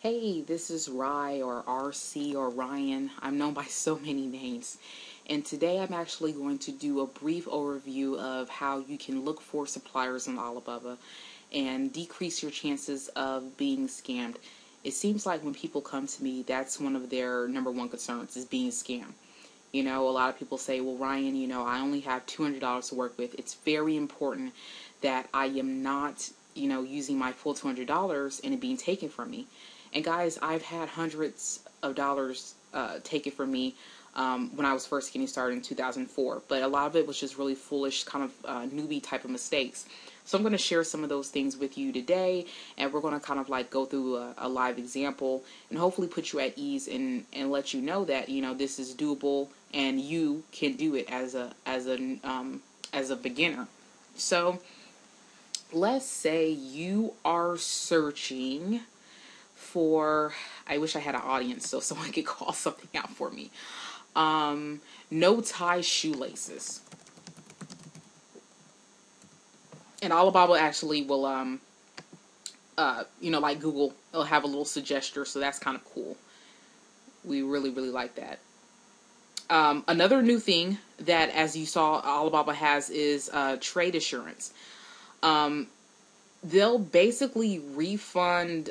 Hey, this is Rye or RC or Ryan. I'm known by so many names. And today I'm actually going to do a brief overview of how you can look for suppliers on Alibaba and decrease your chances of being scammed. It seems like when people come to me, that's one of their number one concerns is being scammed. You know, a lot of people say, well, Ryan, I only have $200 to work with. It's very important that I am not, using my full $200 and it being taken from me. And guys, I've had hundreds of dollars taken from me when I was first getting started in 2004. But a lot of it was just really foolish, kind of newbie type of mistakes. So I'm going to share some of those things with you today, and we're going to kind of like go through a live example and hopefully put you at ease and let you know that this is doable and you can do it as a beginner. So let's say you are searching for, I wish I had an audience so someone could call something out for me. No tie shoelaces. And Alibaba actually will, like Google, it'll have a little suggestion, so that's kind of cool. We really, really like that. Another new thing that, as you saw, Alibaba has is trade assurance. They'll basically refund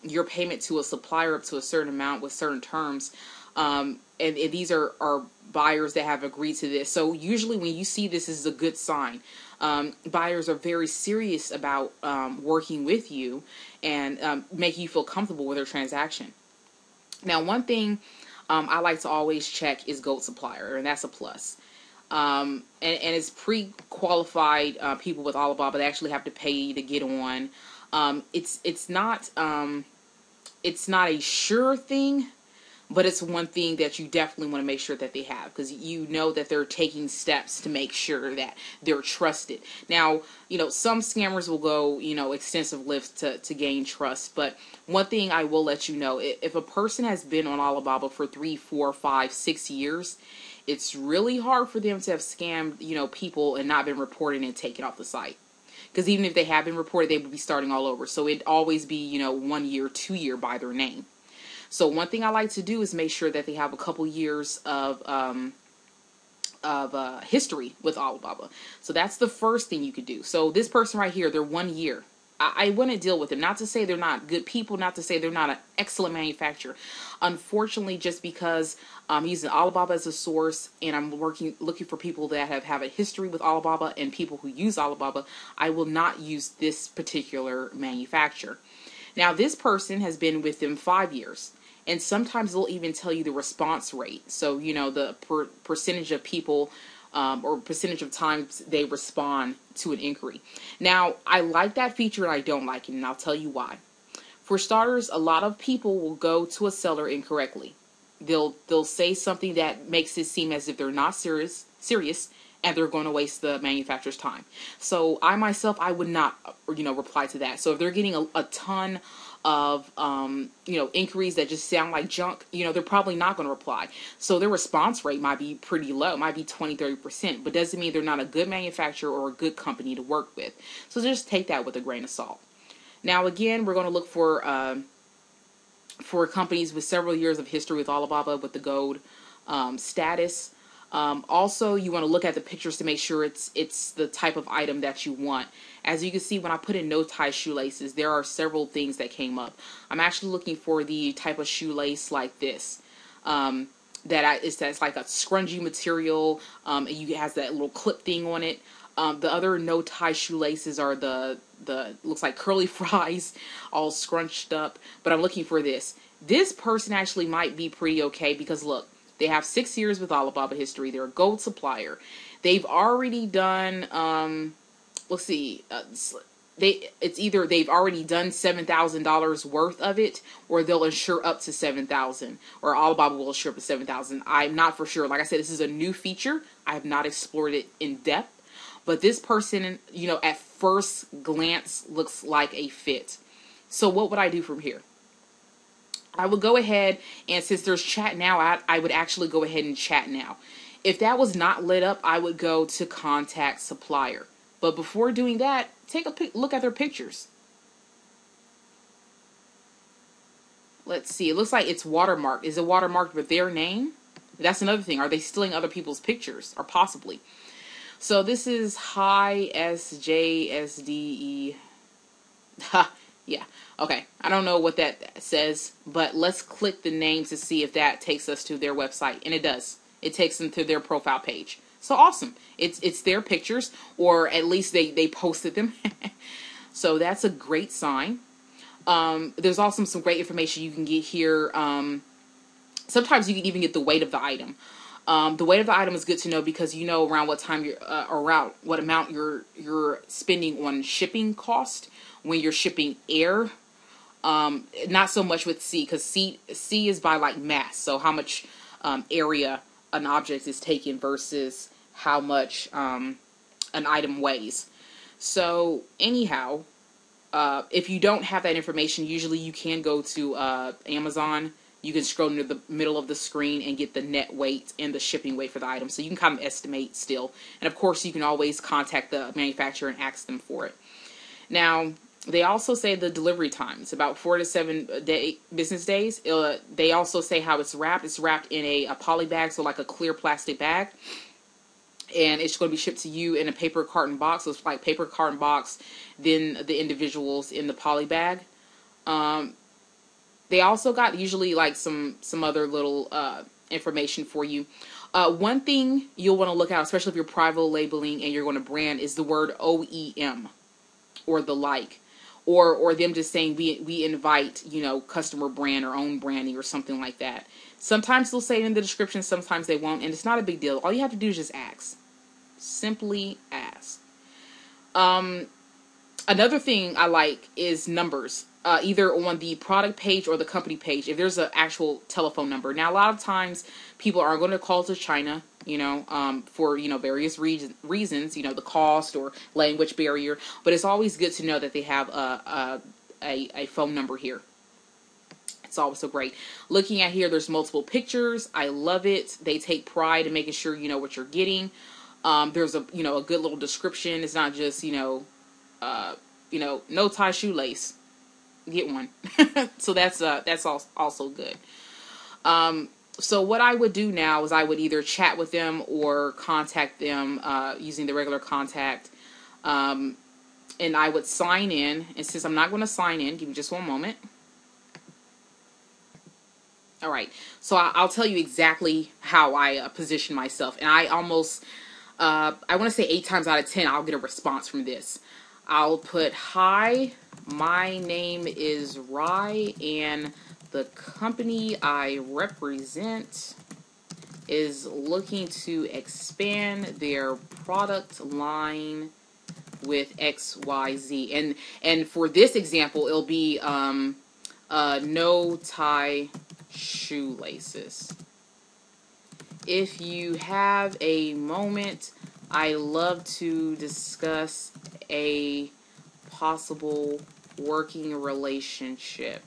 your payment to a supplier up to a certain amount with certain terms. And these are buyers that have agreed to this. So usually when you see this is a good sign. Buyers are very serious about working with you and making you feel comfortable with their transaction. Now, one thing I like to always check is Gold Supplier, and that's a plus. And it's pre-qualified people with Alibaba. They actually have to pay to get on. It's not a sure thing, but it's one thing that you definitely want to make sure that they have, because you know that they're taking steps to make sure that they're trusted. Now, some scammers will go, extensive lifts to gain trust. But one thing I will let you know, if a person has been on Alibaba for 3, 4, 5, 6 years, it's really hard for them to have scammed, people and not been reported and taken off the site. Because even if they have been reported, they would be starting all over. So it'd always be, 1 year, 2 year by their name. So one thing I like to do is make sure that they have a couple years of history with Alibaba. So that's the first thing you could do. So this person right here, they're 1 year. I wouldn't deal with them. Not to say they're not good people, not to say they're not an excellent manufacturer. Unfortunately, just because I'm using Alibaba as a source and I'm looking for people that have a history with Alibaba and people who use Alibaba, I will not use this particular manufacturer. Now, this person has been with them 5 years. And sometimes they'll even tell you the response rate. So, the percentage of people or percentage of times they respond to an inquiry. Now, I like that feature and I don't like it, and I'll tell you why. For starters, a lot of people will go to a seller incorrectly. They'll say something that makes it seem as if they're not serious, and they're going to waste the manufacturer's time. So I myself, I would not, reply to that. So if they're getting a ton of, inquiries that just sound like junk, they're probably not going to reply. So their response rate might be pretty low, might be 20, 30%, but doesn't mean they're not a good manufacturer or a good company to work with. So just take that with a grain of salt. Now, again, we're going to look for companies with several years of history with Alibaba with the gold status. Also, you want to look at the pictures to make sure it's the type of item that you want. As you can see, when I put in no tie shoelaces, there are several things that came up. I'm actually looking for the type of shoelace like this. That's like a scrunchie material. It has that little clip thing on it. The other no tie shoelaces are the looks like curly fries, all scrunched up. But I'm looking for this. This person actually might be pretty okay because look, they have 6 years with Alibaba history. They're a gold supplier. They've already done, let's see, it's either they've already done $7,000 worth of it, or they'll insure up to $7,000, or Alibaba will insure up to $7,000. I'm not for sure. Like I said, this is a new feature. I have not explored it in depth, but this person, at first glance looks like a fit. So what would I do from here? I would go ahead, and since there's chat now, I would actually go ahead and chat now. If that was not lit up, I would go to contact supplier. But before doing that, take a look at their pictures. let's see. It looks like it's watermarked. Is it watermarked with their name? That's another thing. Are they stealing other people's pictures? Or possibly. So this is Hi SJSDE. Ha, yeah. Okay. I don't know what that says, but let's click the names to see if that takes us to their website. And it does. It takes them to their profile page. So awesome. It's their pictures, or at least they posted them. So that's a great sign. There's also some great information you can get here. Sometimes you can even get the weight of the item. The weight of the item is good to know because you know around what time you're, around what amount you're spending on shipping cost when you're shipping air. Not so much with sea, because sea is by like mass, so how much area an object is taking versus how much an item weighs. So anyhow, if you don't have that information, usually you can go to Amazon. You can scroll near the middle of the screen and get the net weight and the shipping weight for the item. So you can kind of estimate still. And of course, you can always contact the manufacturer and ask them for it. Now, they also say the delivery time. It's about 4 to 7 business days. They also say how it's wrapped. It's wrapped in a poly bag, so like a clear plastic bag. And it's going to be shipped to you in a paper carton box. So it's like paper carton box, then the individuals in the poly bag. They also got usually like some other little information for you. One thing you'll want to look out, especially if you're private labeling and you're going to brand, is the word OEM or the like. Or them just saying we invite, customer brand or own branding or something like that. Sometimes they'll say it in the description, sometimes they won't, and it's not a big deal. All you have to do is just ask. Simply ask. Another thing I like is numbers. Either on the product page or the company page, if there's an actual telephone number. Now, a lot of times people are going to call to China, for, various reasons, the cost or language barrier. But it's always good to know that they have a phone number here. It's always so great. Looking at here, there's multiple pictures. I love it. They take pride in making sure you know what you're getting. There's a good little description. It's not just, no tie shoelace. Get one. So that's also good. So what I would do now is I would either chat with them or contact them using the regular contact. And I would sign in. And since I'm not going to sign in, give me just one moment. All right. So I'll tell you exactly how I position myself. And I almost, I want to say 8 times out of 10, I'll get a response from this. I'll put, hi, my name is Rye, and the company I represent is looking to expand their product line with XYZ. And for this example, it'll be no tie shoelaces. If you have a moment, I love to discuss a possible working relationship.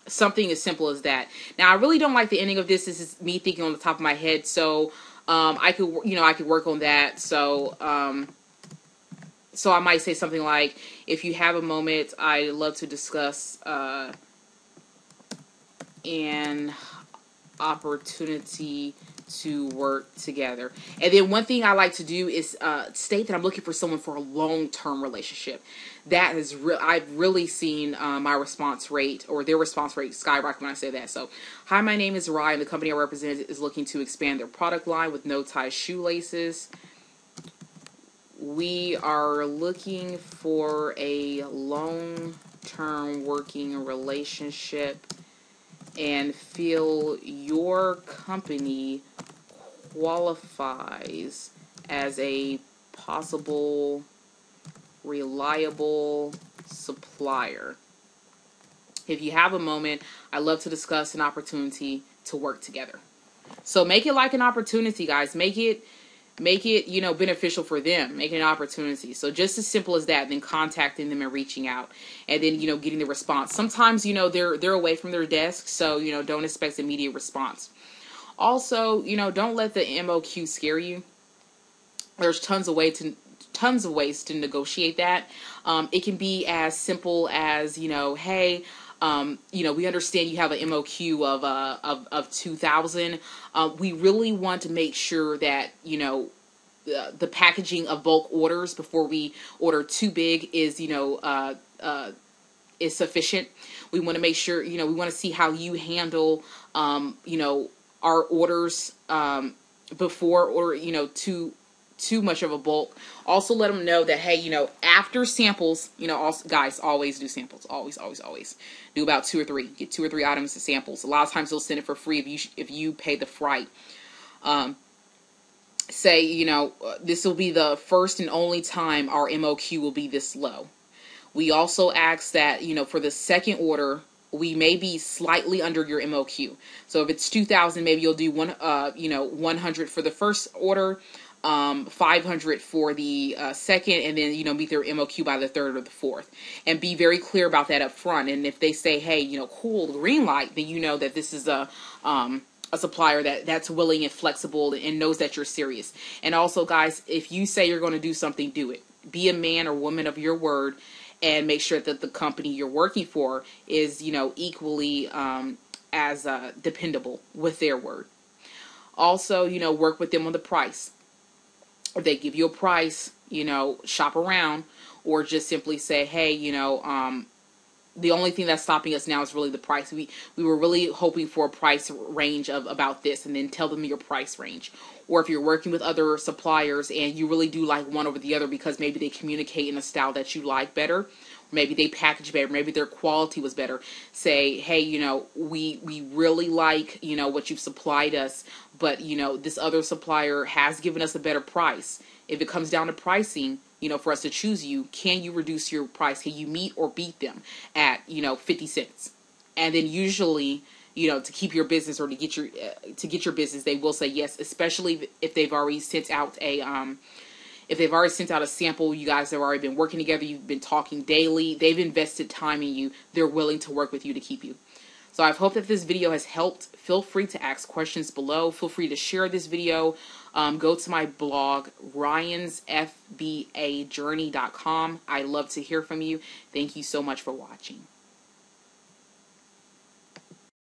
Something as simple as that. Now, I really don't like the ending of this. This is me thinking on the top of my head. So, I could work on that. So, so I might say something like, if you have a moment, I'd love to discuss an opportunity to work together. And then one thing I like to do is state that I'm looking for someone for a long-term relationship. That is I've really seen my response rate, or their response rate, skyrocket when I say that. So, hi, my name is Ryan. The company I represent is looking to expand their product line with no tie shoelaces. We are looking for a long-term working relationship and feel your company qualifies as a possible reliable supplier. If you have a moment, I'd love to discuss an opportunity to work together. So make it like an opportunity, guys. Make it beneficial for them. Make it an opportunity. So just as simple as that, then contacting them and reaching out, and then getting the response. Sometimes they're away from their desk, so don't expect immediate response. Also, don't let the MOQ scare you. There's tons of ways tons of ways to negotiate that. It can be as simple as, hey, we understand you have an MOQ of 2,000. We really want to make sure that, the packaging of bulk orders before we order too big is, is sufficient. We want to make sure, we want to see how you handle, our orders, before or, too much of a bulk. Also let them know that, hey, after samples, also, guys, always do samples. Always do about 2 or 3. Get 2 or 3 items of samples. A lot of times they'll send it for free if you pay the freight. Say, this will be the first and only time our MOQ will be this low. We also ask that, for the second order, we may be slightly under your MOQ. So if it's 2,000, maybe you'll do 100 for the first order, 500 for the second, and then, meet their MOQ by the third or the fourth. And be very clear about that up front. And if they say, hey, cool, green light, then you know that this is a supplier that's willing and flexible and knows that you're serious. And also, guys, if you say you're going to do something, do it. Be a man or woman of your word, and make sure that the company you're working for is, equally as dependable with their word. Also, work with them on the price. If they give you a price, shop around, or just simply say, hey, the only thing that's stopping us now is really the price. We were really hoping for a price range of about this, and then tell them your price range. Or if you're working with other suppliers and you really do like one over the other because maybe they communicate in a style that you like better, maybe they package better, maybe their quality was better. Say, hey, we really like, what you've supplied us, but, this other supplier has given us a better price. If it comes down to pricing, for us to choose you, can you reduce your price? Can you meet or beat them at, 50 cents? And then usually, to keep your business or to get your business, they will say yes, especially if they've already sent out a sample. You guys have already been working together. You've been talking daily. They've invested time in you. They're willing to work with you to keep you. So I hope that this video has helped. Feel free to ask questions below. Feel free to share this video. Go to my blog, ryansfbajourney.com. I love to hear from you. Thank you so much for watching.